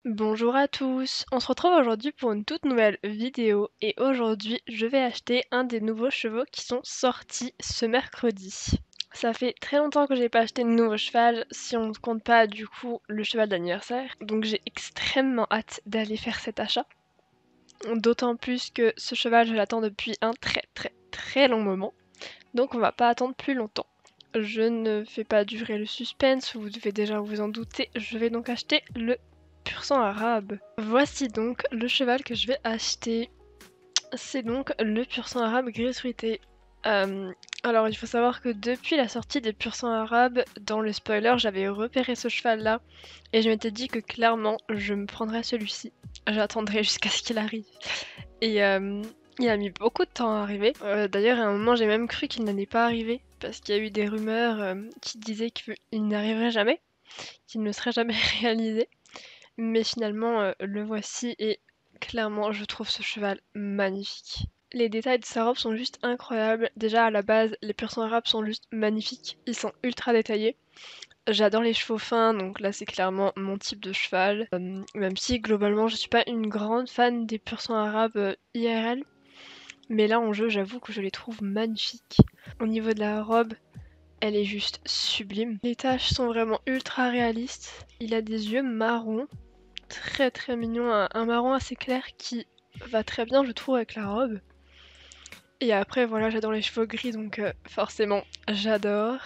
Bonjour à tous, on se retrouve aujourd'hui pour une toute nouvelle vidéo et aujourd'hui je vais acheter un des nouveaux chevaux qui sont sortis ce mercredi. Ça fait très longtemps que j'ai pas acheté de nouveau cheval si on ne compte pas du coup le cheval d'anniversaire, donc j'ai extrêmement hâte d'aller faire cet achat. D'autant plus que ce cheval je l'attends depuis un très long moment, donc on va pas attendre plus longtemps. Je ne fais pas durer le suspense, vous devez déjà vous en douter, je vais donc acheter le pur sang arabe. Voici donc le cheval que je vais acheter. C'est donc le pur sang arabe gris fruité. Alors il faut savoir que depuis la sortie des pur sang arabes, dans le spoiler, j'avais repéré ce cheval là et je m'étais dit que clairement je me prendrais celui-ci. J'attendrai jusqu'à ce qu'il arrive. Et il a mis beaucoup de temps à arriver. D'ailleurs à un moment j'ai même cru qu'il n'allait pas arriver parce qu'il y a eu des rumeurs qui disaient qu'il n'arriverait jamais, qu'il ne serait jamais réalisé. Mais finalement, le voici et clairement, je trouve ce cheval magnifique. Les détails de sa robe sont juste incroyables. Déjà, à la base, les pur sang arabes sont juste magnifiques. Ils sont ultra détaillés. J'adore les chevaux fins, donc là, c'est clairement mon type de cheval. Même si, globalement, je suis pas une grande fan des pur sang arabes IRL. Mais là, en jeu, j'avoue que je les trouve magnifiques. Au niveau de la robe, elle est juste sublime. Les taches sont vraiment ultra réalistes. Il a des yeux marrons très mignon, un marron assez clair qui va très bien je trouve avec la robe. Et après voilà, j'adore les cheveux gris donc forcément j'adore.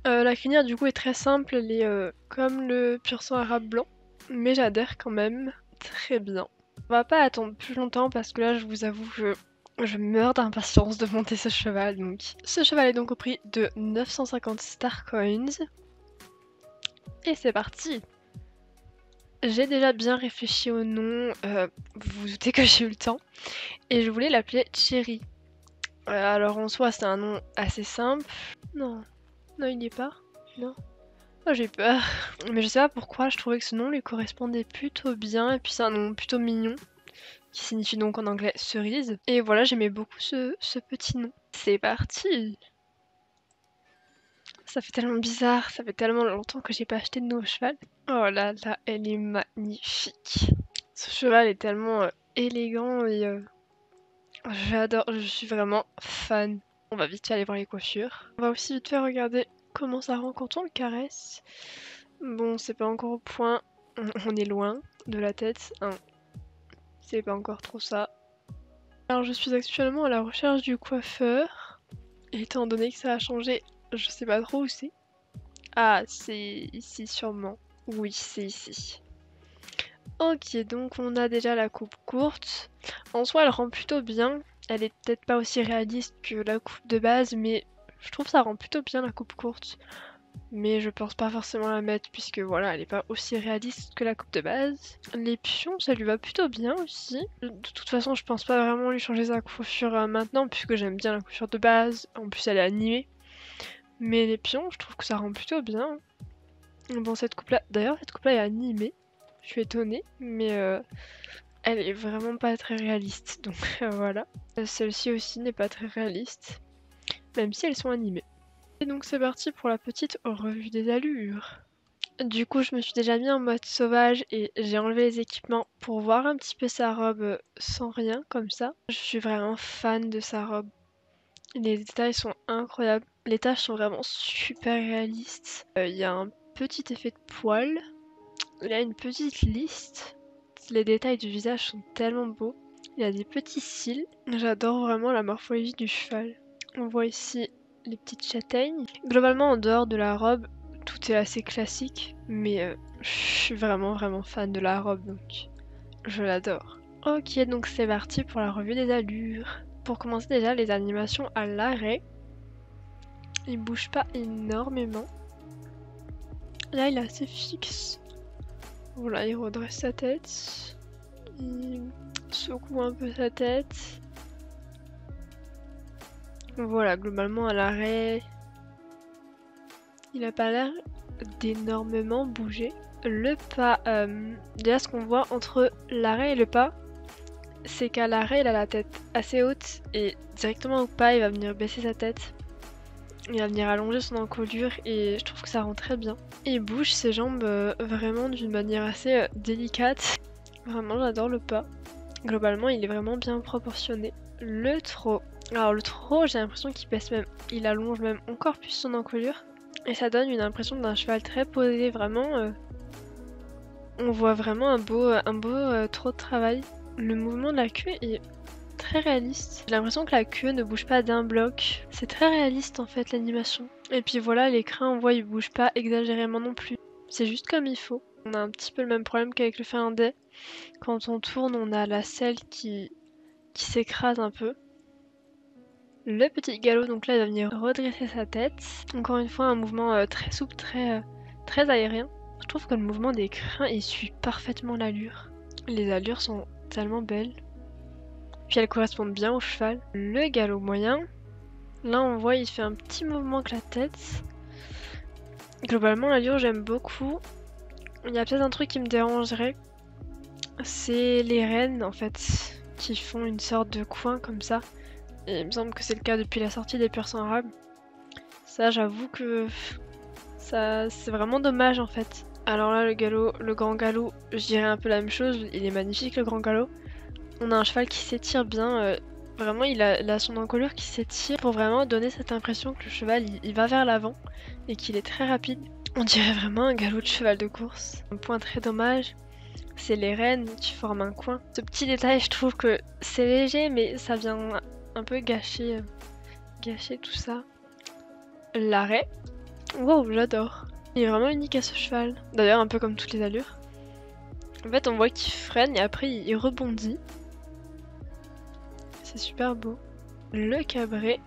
La crinière du coup est très simple, elle est comme le pur sang arabe blanc, mais j'adhère quand même très bien. On va pas attendre plus longtemps parce que là je vous avoue que je meurs d'impatience de monter ce cheval. Donc ce cheval est donc au prix de 950 Star Coins. Et c'est parti! J'ai déjà bien réfléchi au nom, vous vous doutez que j'ai eu le temps, et je voulais l'appeler Cherry. Alors en soi c'est un nom assez simple. Non, non il n'y est pas. Non. Oh, j'ai peur. Mais je sais pas pourquoi, je trouvais que ce nom lui correspondait plutôt bien, et puis c'est un nom plutôt mignon, qui signifie donc en anglais cerise. Et voilà, j'aimais beaucoup ce petit nom. C'est parti! Ça fait tellement bizarre, ça fait tellement longtemps que j'ai pas acheté de nouveau cheval. Oh là là, elle est magnifique. Ce cheval est tellement élégant et j'adore, je suis vraiment fan. On va vite fait aller voir les coiffures. On va aussi vite fait regarder comment ça rend quand on le caresse. Bon, c'est pas encore au point, on est loin de la tête, hein. C'est pas encore trop ça. Alors je suis actuellement à la recherche du coiffeur. Et étant donné que ça a changé, je sais pas trop où c'est. Ah, c'est ici sûrement. Oui, c'est ici. Ok, donc on a déjà la coupe courte. En soi, elle rend plutôt bien. Elle est peut-être pas aussi réaliste que la coupe de base, mais je trouve ça rend plutôt bien la coupe courte. Mais je pense pas forcément la mettre puisque voilà, elle est pas aussi réaliste que la coupe de base. Les pions, ça lui va plutôt bien aussi. De toute façon, je pense pas vraiment lui changer sa coiffure maintenant puisque j'aime bien la coiffure de base. En plus, elle est animée. Mais les pions, je trouve que ça rend plutôt bien. Bon, cette coupe-là, d'ailleurs, cette coupe-là est animée. Je suis étonnée, mais elle est vraiment pas très réaliste, donc voilà. Celle-ci aussi n'est pas très réaliste, même si elles sont animées. Et donc c'est parti pour la petite revue des allures. Du coup, je me suis déjà mis en mode sauvage et j'ai enlevé les équipements pour voir un petit peu sa robe sans rien, comme ça. Je suis vraiment fan de sa robe. Les détails sont incroyables. Les taches sont vraiment super réalistes. Il y a un petit effet de poil. Il y a une petite liste. Les détails du visage sont tellement beaux. Il y a des petits cils. J'adore vraiment la morphologie du cheval. On voit ici les petites châtaignes. Globalement, en dehors de la robe, tout est assez classique. Mais je suis vraiment fan de la robe, donc je l'adore. Ok, donc c'est parti pour la revue des allures. Pour commencer déjà, les animations à l'arrêt. Il bouge pas énormément. Là, il est assez fixe. Voilà, il redresse sa tête. Il secoue un peu sa tête. Voilà, globalement à l'arrêt, il a pas l'air d'énormément bouger. Le pas, déjà ce qu'on voit entre l'arrêt et le pas, c'est qu'à l'arrêt il a la tête assez haute et directement au pas il va venir baisser sa tête. Il va venir allonger son encolure et je trouve que ça rend très bien. Il bouge ses jambes vraiment d'une manière assez délicate. Vraiment, j'adore le pas. Globalement, il est vraiment bien proportionné. Le trot. Alors le trot, j'ai l'impression qu'il baisse même, il allonge même encore plus son encolure. Et ça donne une impression d'un cheval très posé, vraiment. On voit vraiment un beau trot de travail. Le mouvement de la queue est très réaliste. J'ai l'impression que la queue ne bouge pas d'un bloc. C'est très réaliste en fait l'animation. Et puis voilà, les crins, on voit, ils bougent pas exagérément non plus. C'est juste comme il faut. On a un petit peu le même problème qu'avec le finlandais. Quand on tourne, on a la selle qui s'écrase un peu. Le petit galop, donc là, il va venir redresser sa tête. Encore une fois, un mouvement très souple, très aérien. Je trouve que le mouvement des crins, il suit parfaitement l'allure. Les allures sont tellement belles. Puis elles correspondent bien au cheval. Le galop moyen. Là, on voit, il fait un petit mouvement avec la tête. Globalement, l'allure, j'aime beaucoup. Il y a peut-être un truc qui me dérangerait. C'est les rênes, en fait, qui font une sorte de coin comme ça. Et il me semble que c'est le cas depuis la sortie des Purs sans rab. Ça, j'avoue que ça, c'est vraiment dommage en fait. Alors là, le grand galop, je dirais un peu la même chose. Il est magnifique le grand galop. On a un cheval qui s'étire bien. Vraiment, il a son encolure qui s'étire pour vraiment donner cette impression que le cheval il va vers l'avant et qu'il est très rapide. On dirait vraiment un galop de cheval de course. Un point très dommage, c'est les rênes qui forment un coin. Ce petit détail, je trouve que c'est léger, mais ça vient un peu gâcher tout ça. L'arrêt. Wow, j'adore. Il est vraiment unique à ce cheval. D'ailleurs, un peu comme toutes les allures. En fait, on voit qu'il freine et après il rebondit. C'est super beau. Le cabré.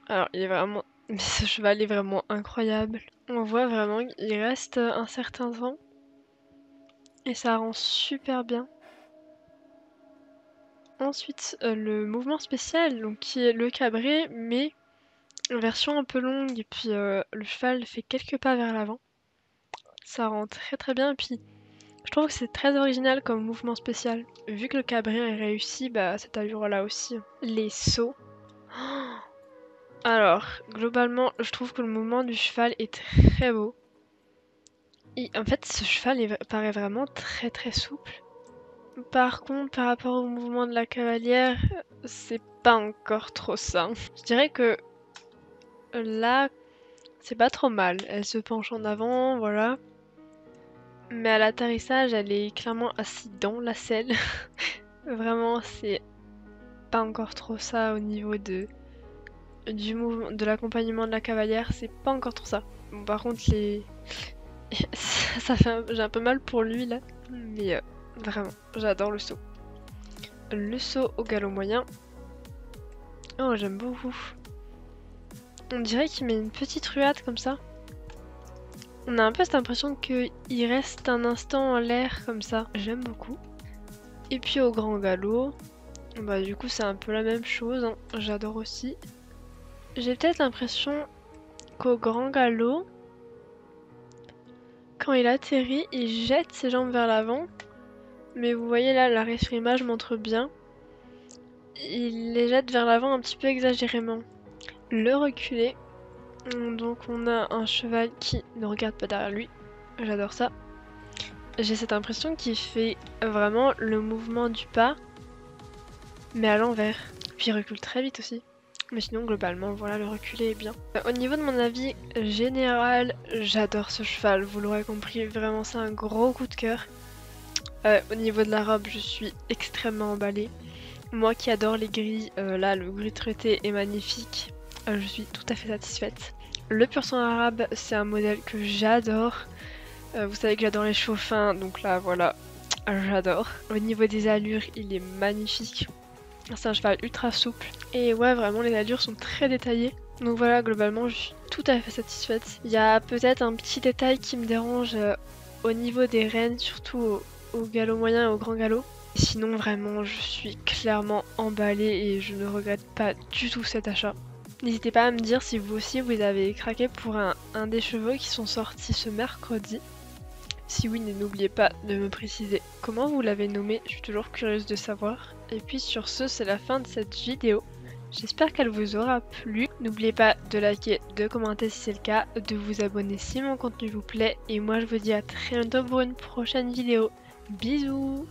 Alors, il est vraiment... Mais ce cheval est vraiment incroyable. On voit vraiment qu'il reste un certain temps. Et ça rend super bien. Ensuite, le mouvement spécial, donc qui est le cabré, mais en version un peu longue. Et puis le cheval fait quelques pas vers l'avant. Ça rend très bien. Et puis, je trouve que c'est très original comme mouvement spécial. Vu que le cabré est réussi, bah cette allure-là aussi. Les sauts. Alors, globalement, je trouve que le mouvement du cheval est très beau. Et en fait, ce cheval paraît vraiment très souple. Par contre, par rapport au mouvement de la cavalière, c'est pas encore trop ça. Je dirais que là, c'est pas trop mal. Elle se penche en avant, voilà. Mais à l'atterrissage, elle est clairement assise dans la selle. Vraiment, c'est pas encore trop ça au niveau du mouvement, de l'accompagnement de la cavalière, c'est pas encore trop ça. Bon, par contre, j'ai un peu mal pour lui là, mais vraiment, j'adore le saut. Le saut au galop moyen. Oh, j'aime beaucoup. On dirait qu'il met une petite ruade comme ça. On a un peu cette impression qu'il reste un instant en l'air comme ça. J'aime beaucoup. Et puis au grand galop, bah du coup c'est un peu la même chose, hein. J'adore aussi. J'ai peut-être l'impression qu'au grand galop, quand il atterrit, il jette ses jambes vers l'avant. Mais vous voyez là, la image montre bien. Il les jette vers l'avant un petit peu exagérément. Le reculé. Donc on a un cheval qui ne regarde pas derrière lui. J'adore ça. J'ai cette impression qu'il fait vraiment le mouvement du pas, mais à l'envers. Puis il recule très vite aussi. Mais sinon, globalement, voilà, le reculé est bien. Au niveau de mon avis général, j'adore ce cheval. Vous l'aurez compris, vraiment, c'est un gros coup de cœur. Au niveau de la robe, je suis extrêmement emballée. Moi qui adore les gris, là, le gris traité est magnifique. Je suis tout à fait satisfaite. Le pur sang arabe, c'est un modèle que j'adore. Vous savez que j'adore les chevaux fins, donc là, voilà, j'adore. Au niveau des allures, il est magnifique. C'est un cheval ultra souple. Et ouais, vraiment, les allures sont très détaillées. Donc voilà, globalement, je suis tout à fait satisfaite. Il y a peut-être un petit détail qui me dérange au niveau des rênes, surtout au galop moyen et au grand galop. Sinon, vraiment, je suis clairement emballée et je ne regrette pas du tout cet achat. N'hésitez pas à me dire si vous aussi vous avez craqué pour un des chevaux qui sont sortis ce mercredi. Si oui, n'oubliez pas de me préciser comment vous l'avez nommé, je suis toujours curieuse de savoir. Et puis sur ce, c'est la fin de cette vidéo. J'espère qu'elle vous aura plu. N'oubliez pas de liker, de commenter si c'est le cas, de vous abonner si mon contenu vous plaît. Et moi je vous dis à très bientôt pour une prochaine vidéo. Bisous!